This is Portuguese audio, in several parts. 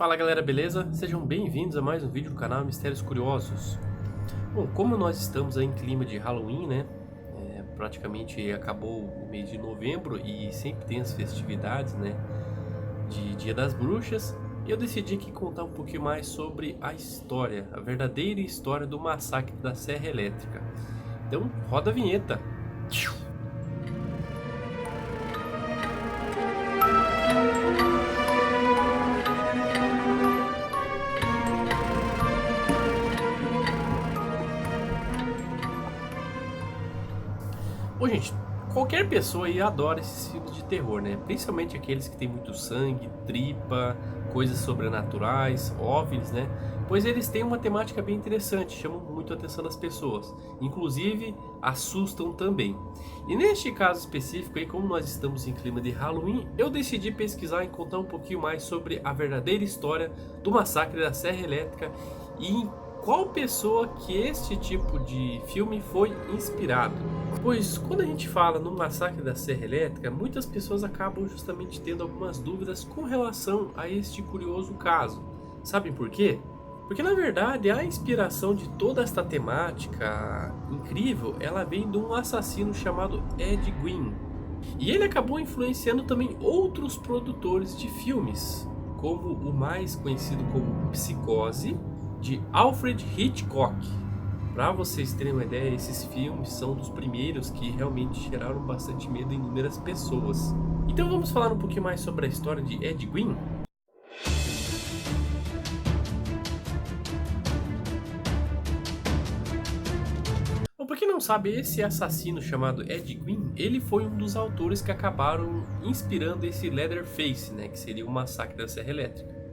Fala galera, beleza? Sejam bem-vindos a mais um vídeo do canal Mistérios Curiosos. Bom, como nós estamos aí em clima de Halloween, né? Praticamente acabou o mês de novembro e sempre tem as festividades, né? De Dia das Bruxas. E eu decidi aqui contar um pouquinho mais sobre a história, a verdadeira história do massacre da Serra Elétrica. Então, roda a vinheta! Bom, gente, qualquer pessoa aí adora esses filmes de terror, né? Principalmente aqueles que tem muito sangue, tripa, coisas sobrenaturais, OVNIs, né? Pois eles têm uma temática bem interessante, chamam muito a atenção das pessoas. Inclusive, assustam também. E neste caso específico aí, como nós estamos em clima de Halloween, eu decidi pesquisar e contar um pouquinho mais sobre a verdadeira história do massacre da Serra Elétrica e em qual pessoa que este tipo de filme foi inspirado. Pois quando a gente fala no massacre da Serra Elétrica, muitas pessoas acabam justamente tendo algumas dúvidas com relação a este curioso caso. Sabem por quê? Porque na verdade a inspiração de toda esta temática incrível, ela vem de um assassino chamado Ed Gein. E ele acabou influenciando também outros produtores de filmes, como o mais conhecido como Psicose, de Alfred Hitchcock. Para vocês terem uma ideia, esses filmes são dos primeiros que realmente geraram bastante medo em inúmeras pessoas. Então vamos falar um pouquinho mais sobre a história de Ed Gein? Bom, para quem não sabe, esse assassino chamado Ed Gein, ele foi um dos autores que acabaram inspirando esse Leatherface, né, que seria o massacre da Serra Elétrica.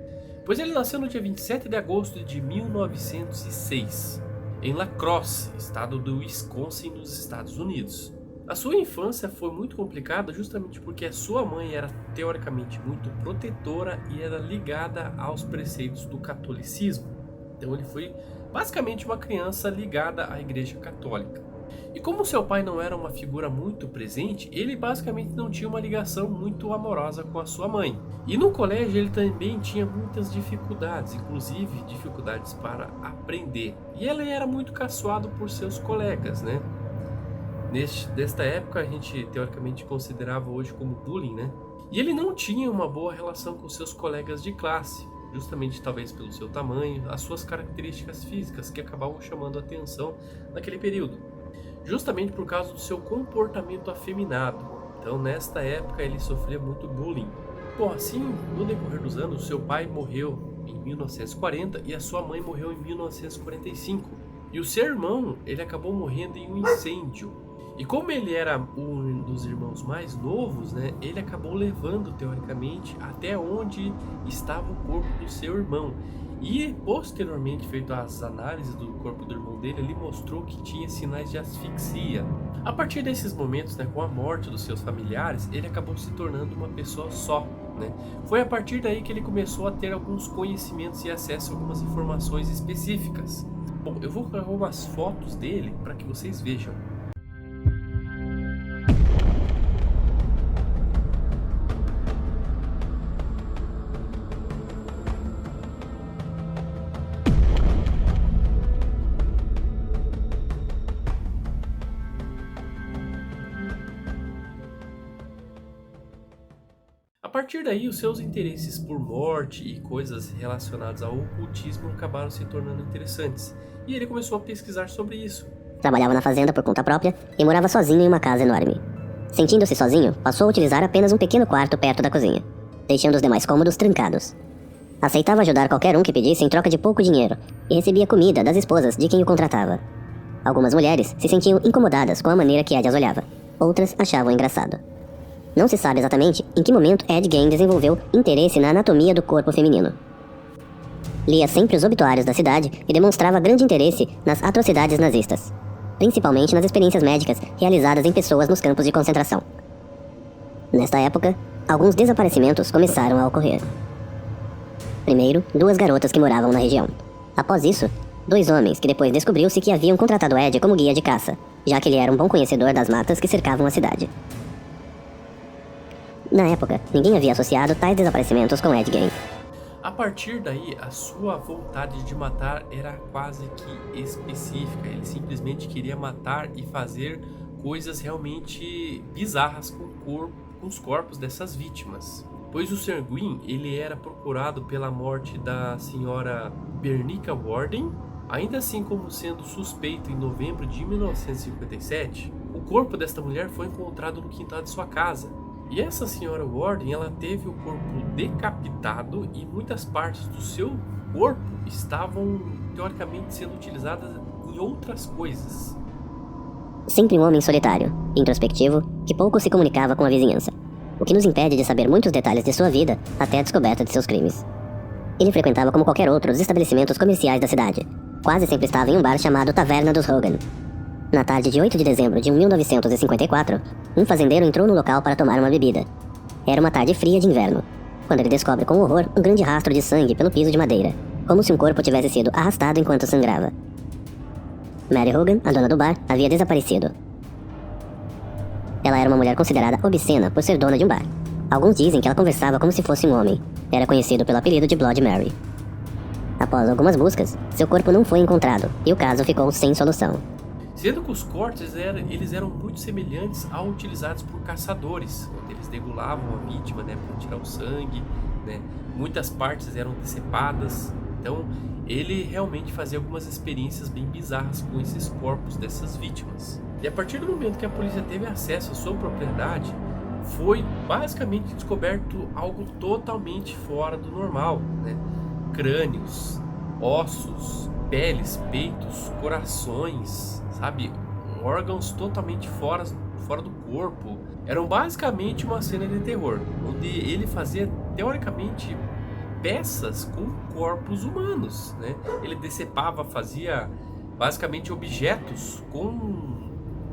Pois ele nasceu no dia 27 de agosto de 1906, em La Crosse, estado do Wisconsin, nos Estados Unidos. A sua infância foi muito complicada justamente porque a sua mãe era teoricamente muito protetora e era ligada aos preceitos do catolicismo. Então ele foi basicamente uma criança ligada à Igreja Católica. E como seu pai não era uma figura muito presente, ele basicamente não tinha uma ligação muito amorosa com a sua mãe. E no colégio ele também tinha muitas dificuldades, inclusive dificuldades para aprender. E ele era muito caçoado por seus colegas, né? Desta época a gente teoricamente considerava hoje como bullying, né? E ele não tinha uma boa relação com seus colegas de classe, justamente talvez pelo seu tamanho, as suas características físicas que acabavam chamando a atenção naquele período. Justamente por causa do seu comportamento afeminado. Então nesta época ele sofria muito bullying. Bom, assim, no decorrer dos anos, seu pai morreu em 1940 e a sua mãe morreu em 1945. E o seu irmão, ele acabou morrendo em um incêndio. E como ele era um dos irmãos mais novos, né, ele acabou levando, teoricamente, até onde estava o corpo do seu irmão. E posteriormente, feito as análises do corpo do irmão dele, ele mostrou que tinha sinais de asfixia. A partir desses momentos, né, com a morte dos seus familiares, ele acabou se tornando uma pessoa só, né? Foi a partir daí que ele começou a ter alguns conhecimentos e acesso a algumas informações específicas. Bom, eu vou colocar umas fotos dele para que vocês vejam. A partir daí, os seus interesses por morte e coisas relacionadas ao ocultismo acabaram se tornando interessantes, e ele começou a pesquisar sobre isso. Trabalhava na fazenda por conta própria e morava sozinho em uma casa enorme. Sentindo-se sozinho, passou a utilizar apenas um pequeno quarto perto da cozinha, deixando os demais cômodos trancados. Aceitava ajudar qualquer um que pedisse em troca de pouco dinheiro, e recebia comida das esposas de quem o contratava. Algumas mulheres se sentiam incomodadas com a maneira que Ed as olhava, outras achavam engraçado. Não se sabe exatamente em que momento Ed Gein desenvolveu interesse na anatomia do corpo feminino. Lia sempre os obituários da cidade e demonstrava grande interesse nas atrocidades nazistas, principalmente nas experiências médicas realizadas em pessoas nos campos de concentração. Nesta época, alguns desaparecimentos começaram a ocorrer. Primeiro, 2 garotas que moravam na região. Após isso, 2 homens que depois descobriu-se que haviam contratado Ed como guia de caça, já que ele era um bom conhecedor das matas que cercavam a cidade. Na época, ninguém havia associado tais desaparecimentos com Ed Gein. A partir daí, a sua vontade de matar era quase que específica. Ele simplesmente queria matar e fazer coisas realmente bizarras com os corpos dessas vítimas. Pois o Sr. Gwyn, ele era procurado pela morte da senhora Bernica Warden, ainda assim como sendo suspeito em novembro de 1957. O corpo desta mulher foi encontrado no quintal de sua casa. E essa senhora Warden, ela teve o corpo decapitado e muitas partes do seu corpo estavam teoricamente sendo utilizadas em outras coisas. Sempre um homem solitário, introspectivo, que pouco se comunicava com a vizinhança, o que nos impede de saber muitos detalhes de sua vida até a descoberta de seus crimes. Ele frequentava como qualquer outro os estabelecimentos comerciais da cidade. Quase sempre estava em um bar chamado Taverna dos Hogan. Na tarde de 8 de dezembro de 1954, um fazendeiro entrou no local para tomar uma bebida. Era uma tarde fria de inverno, quando ele descobre com horror um grande rastro de sangue pelo piso de madeira, como se um corpo tivesse sido arrastado enquanto sangrava. Mary Hogan, a dona do bar, havia desaparecido. Ela era uma mulher considerada obscena por ser dona de um bar. Alguns dizem que ela conversava como se fosse um homem. Era conhecido pelo apelido de Blood Mary. Após algumas buscas, seu corpo não foi encontrado e o caso ficou sem solução. Sendo que os cortes eles eram muito semelhantes aos utilizados por caçadores, onde eles degulavam a vítima, né, para tirar o sangue, né? Muitas partes eram decepadas. Então, ele realmente fazia algumas experiências bem bizarras com esses corpos dessas vítimas. E a partir do momento que a polícia teve acesso à sua propriedade, foi basicamente descoberto algo totalmente fora do normal, né? Crânios, ossos, peles, peitos, corações, sabe? Órgãos totalmente fora do corpo. Eram basicamente uma cena de terror, onde ele fazia, teoricamente, peças com corpos humanos, né? Ele decepava, fazia basicamente objetos com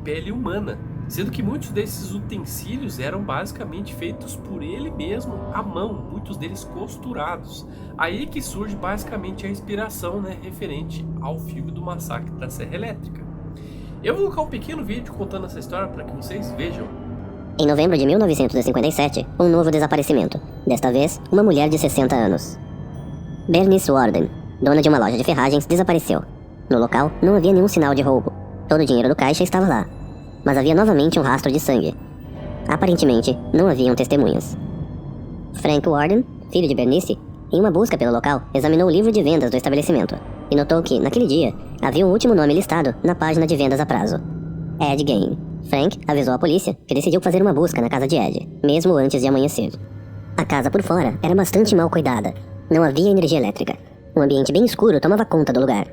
pele humana, sendo que muitos desses utensílios eram basicamente feitos por ele mesmo à mão, muitos deles costurados. Aí que surge basicamente a inspiração, né, referente ao filme do Massacre da Serra Elétrica. Eu vou colocar um pequeno vídeo contando essa história para que vocês vejam. Em novembro de 1957, um novo desaparecimento. Desta vez, uma mulher de 60 anos. Bernice Warden, dona de uma loja de ferragens, desapareceu. No local, não havia nenhum sinal de roubo. Todo o dinheiro do caixa estava lá. Mas havia novamente um rastro de sangue. Aparentemente, não haviam testemunhas. Frank Warden, filho de Bernice, em uma busca pelo local, examinou o livro de vendas do estabelecimento e notou que, naquele dia, havia um último nome listado na página de vendas a prazo: Ed Gein. Frank avisou a polícia que decidiu fazer uma busca na casa de Ed, mesmo antes de amanhecer. A casa por fora era bastante mal cuidada. Não havia energia elétrica. Um ambiente bem escuro tomava conta do lugar.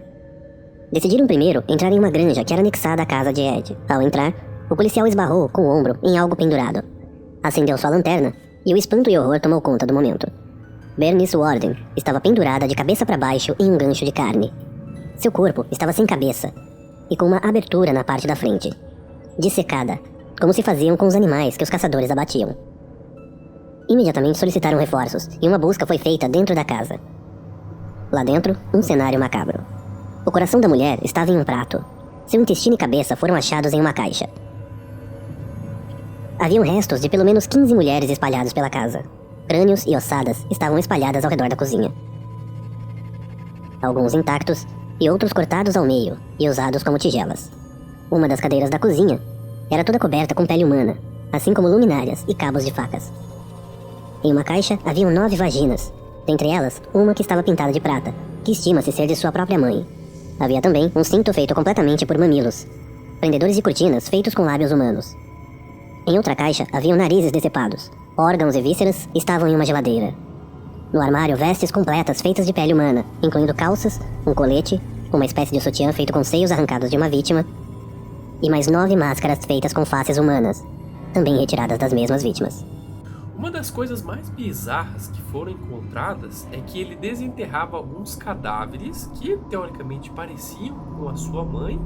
Decidiram primeiro entrar em uma granja que era anexada à casa de Ed. Ao entrar, o policial esbarrou com o ombro em algo pendurado. Acendeu sua lanterna e o espanto e horror tomou conta do momento. Bernice Warden estava pendurada de cabeça para baixo em um gancho de carne. Seu corpo estava sem cabeça e com uma abertura na parte da frente, dissecada, como se faziam com os animais que os caçadores abatiam. Imediatamente solicitaram reforços e uma busca foi feita dentro da casa. Lá dentro, um cenário macabro. O coração da mulher estava em um prato. Seu intestino e cabeça foram achados em uma caixa. Haviam restos de pelo menos 15 mulheres espalhados pela casa. Crânios e ossadas estavam espalhadas ao redor da cozinha. Alguns intactos e outros cortados ao meio e usados como tigelas. Uma das cadeiras da cozinha era toda coberta com pele humana, assim como luminárias e cabos de facas. Em uma caixa haviam 9 vaginas, dentre elas uma que estava pintada de prata, que estima-se ser de sua própria mãe. Havia também um cinto feito completamente por mamilos, prendedores de cortinas feitos com lábios humanos. Em outra caixa haviam narizes decepados, órgãos e vísceras estavam em uma geladeira. No armário, vestes completas feitas de pele humana, incluindo calças, um colete, uma espécie de sutiã feito com seios arrancados de uma vítima, e mais 9 máscaras feitas com faces humanas, também retiradas das mesmas vítimas. Uma das coisas mais bizarras que foram encontradas é que ele desenterrava alguns cadáveres que teoricamente pareciam com a sua mãe,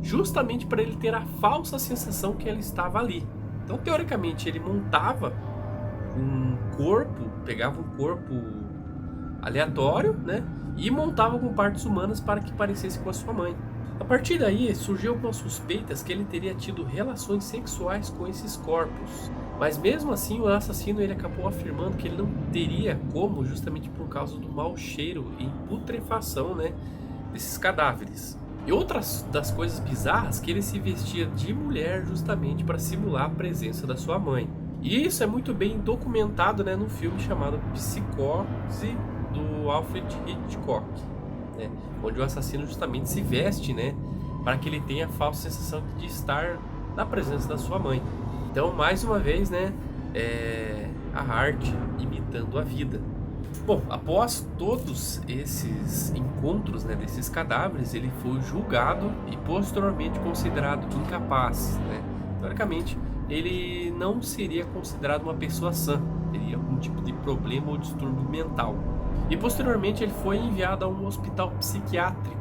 justamente para ele ter a falsa sensação que ela estava ali. Então, teoricamente, ele montava um corpo, pegava um corpo aleatório, né, e montava com partes humanas para que parecesse com a sua mãe. A partir daí, surgiu algumas suspeitas que ele teria tido relações sexuais com esses corpos. Mas mesmo assim, o assassino ele acabou afirmando que ele não teria como, justamente por causa do mau cheiro e putrefação, né, desses cadáveres. E outras das coisas bizarras que ele se vestia de mulher justamente para simular a presença da sua mãe. E isso é muito bem documentado, né, no filme chamado Psicose, do Alfred Hitchcock, né, onde o assassino justamente se veste, né, para que ele tenha a falsa sensação de estar na presença da sua mãe. Então, mais uma vez, né, a arte imitando a vida. Bom, após todos esses encontros, né, desses cadáveres, ele foi julgado e posteriormente considerado incapaz, né. Teoricamente, ele não seria considerado uma pessoa sã, teria algum tipo de problema ou distúrbio mental. E posteriormente ele foi enviado a um hospital psiquiátrico.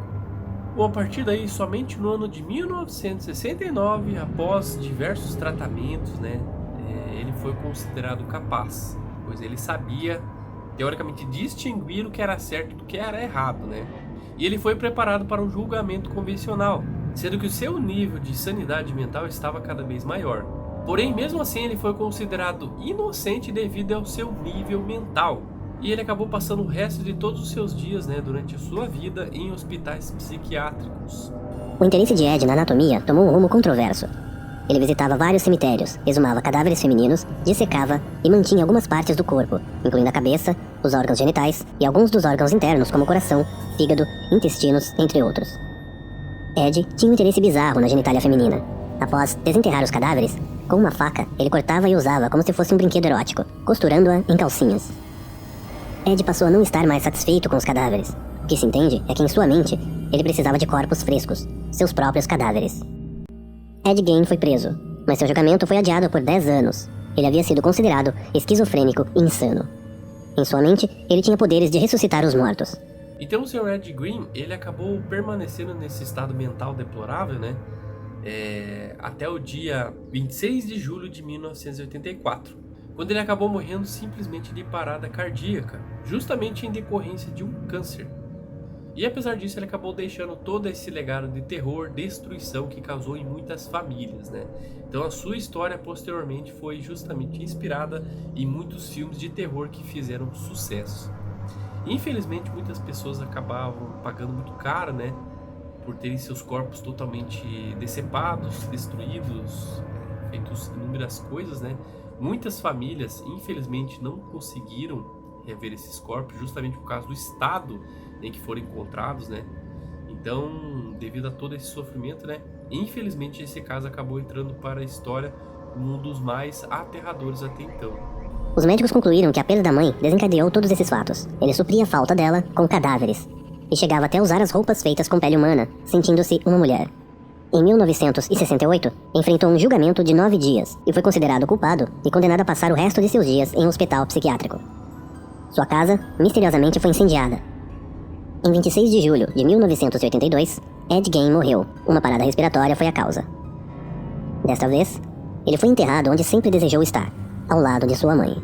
Bom, a partir daí, somente no ano de 1969, após diversos tratamentos, né, ele foi considerado capaz, pois ele sabia, teoricamente, distinguir o que era certo do que era errado, né? E ele foi preparado para um julgamento convencional, sendo que o seu nível de sanidade mental estava cada vez maior. Porém, mesmo assim, ele foi considerado inocente devido ao seu nível mental. E ele acabou passando o resto de todos os seus dias, né, durante a sua vida, em hospitais psiquiátricos. O interesse de Ed na anatomia tomou um rumo controverso. Ele visitava vários cemitérios, exumava cadáveres femininos, dissecava e mantinha algumas partes do corpo, incluindo a cabeça, os órgãos genitais e alguns dos órgãos internos como coração, fígado, intestinos, entre outros. Ed tinha um interesse bizarro na genitália feminina. Após desenterrar os cadáveres, com uma faca, ele cortava e usava como se fosse um brinquedo erótico, costurando-a em calcinhas. Ed passou a não estar mais satisfeito com os cadáveres. O que se entende é que em sua mente, ele precisava de corpos frescos, seus próprios cadáveres. Ed Gein foi preso, mas seu julgamento foi adiado por 10 anos. Ele havia sido considerado esquizofrênico e insano. Em sua mente, ele tinha poderes de ressuscitar os mortos. Então o Sr. Ed Gein, ele acabou permanecendo nesse estado mental deplorável, né? Até o dia 26 de julho de 1984, quando ele acabou morrendo simplesmente de parada cardíaca, justamente em decorrência de um câncer. E apesar disso, ele acabou deixando todo esse legado de terror, destruição que causou em muitas famílias, né? Então a sua história posteriormente foi justamente inspirada em muitos filmes de terror que fizeram sucesso. Infelizmente, muitas pessoas acabavam pagando muito caro, né, por terem seus corpos totalmente decepados, destruídos, feitos inúmeras coisas, né? Muitas famílias, infelizmente, não conseguiram rever esses corpos, justamente por causa do estado em que foram encontrados, né? Então, devido a todo esse sofrimento, né, infelizmente esse caso acabou entrando para a história como um dos mais aterradores até então. Os médicos concluíram que a perda da mãe desencadeou todos esses fatos. Ele supria a falta dela com cadáveres e chegava até a usar as roupas feitas com pele humana, sentindo-se uma mulher. Em 1968, enfrentou um julgamento de 9 dias e foi considerado culpado e condenado a passar o resto de seus dias em um hospital psiquiátrico. Sua casa, misteriosamente, foi incendiada. Em 26 de julho de 1982, Ed Gein morreu. Uma parada respiratória foi a causa. Desta vez, ele foi enterrado onde sempre desejou estar, ao lado de sua mãe.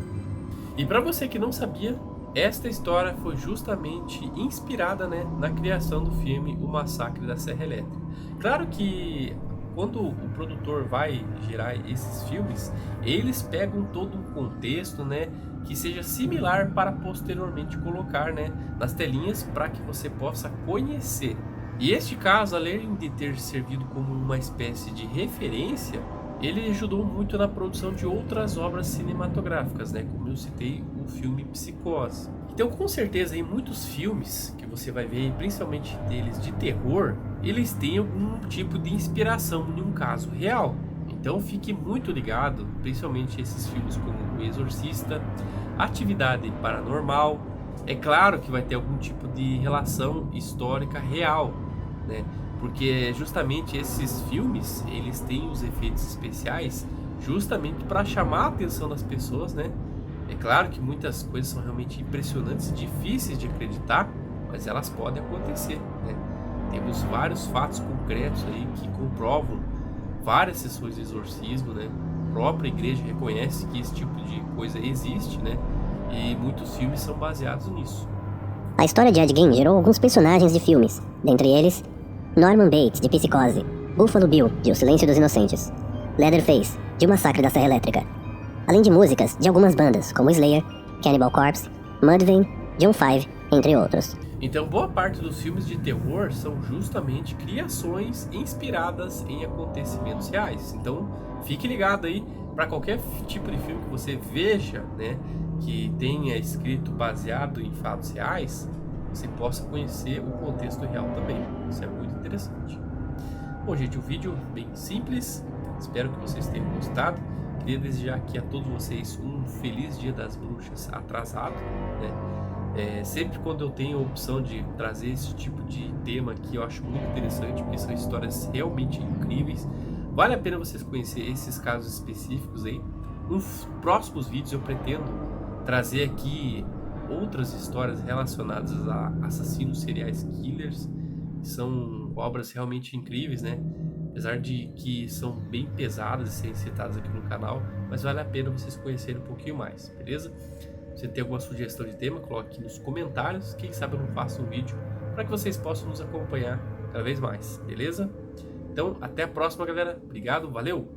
E para você que não sabia, esta história foi justamente inspirada, né, na criação do filme O Massacre da Serra Elétrica. Claro que quando o produtor vai gerar esses filmes, eles pegam todo um contexto, né, que seja similar para posteriormente colocar, né, nas telinhas para que você possa conhecer. E este caso, além de ter servido como uma espécie de referência, ele ajudou muito na produção de outras obras cinematográficas, né, como eu citei o filme Psicose. Então, com certeza, em muitos filmes que você vai ver, principalmente deles de terror, eles têm algum tipo de inspiração em um caso real. Então fique muito ligado, principalmente esses filmes como O Exorcista, Atividade Paranormal. É claro que vai ter algum tipo de relação histórica real, né? Porque justamente esses filmes, eles têm os efeitos especiais justamente para chamar a atenção das pessoas, né? É claro que muitas coisas são realmente impressionantes, difíceis de acreditar, mas elas podem acontecer, né? Temos vários fatos concretos aí que comprovam várias sessões de exorcismo, né? A própria igreja reconhece que esse tipo de coisa existe, né? E muitos filmes são baseados nisso. A história de Ed Gein gerou alguns personagens de filmes, dentre eles Norman Bates, de Psicose, Buffalo Bill, de O Silêncio dos Inocentes, Leatherface, de O Massacre da Serra Elétrica, além de músicas de algumas bandas, como Slayer, Cannibal Corpse, Mudvayne, John Five, entre outros. Então, boa parte dos filmes de terror são justamente criações inspiradas em acontecimentos reais. Então, fique ligado aí para qualquer tipo de filme que você veja, né, que tenha escrito baseado em fatos reais, você possa conhecer o contexto real também. Isso é muito interessante. Bom, gente, o vídeo bem simples. Espero que vocês tenham gostado. Queria desejar aqui a todos vocês um feliz Dia das Bruxas atrasado, né? Sempre quando eu tenho a opção de trazer esse tipo de tema aqui, eu acho muito interessante, porque são histórias realmente incríveis. Vale a pena vocês conhecerem esses casos específicos aí. Nos próximos vídeos eu pretendo trazer aqui outras histórias relacionadas a assassinos seriais killers. São obras realmente incríveis, né? Apesar de que são bem pesadas e serem citadas aqui no canal, mas vale a pena vocês conhecerem um pouquinho mais, beleza? Se você tem alguma sugestão de tema, coloque aqui nos comentários. Quem sabe eu não faço um vídeo para que vocês possam nos acompanhar cada vez mais, beleza? Então, até a próxima, galera. Obrigado, valeu!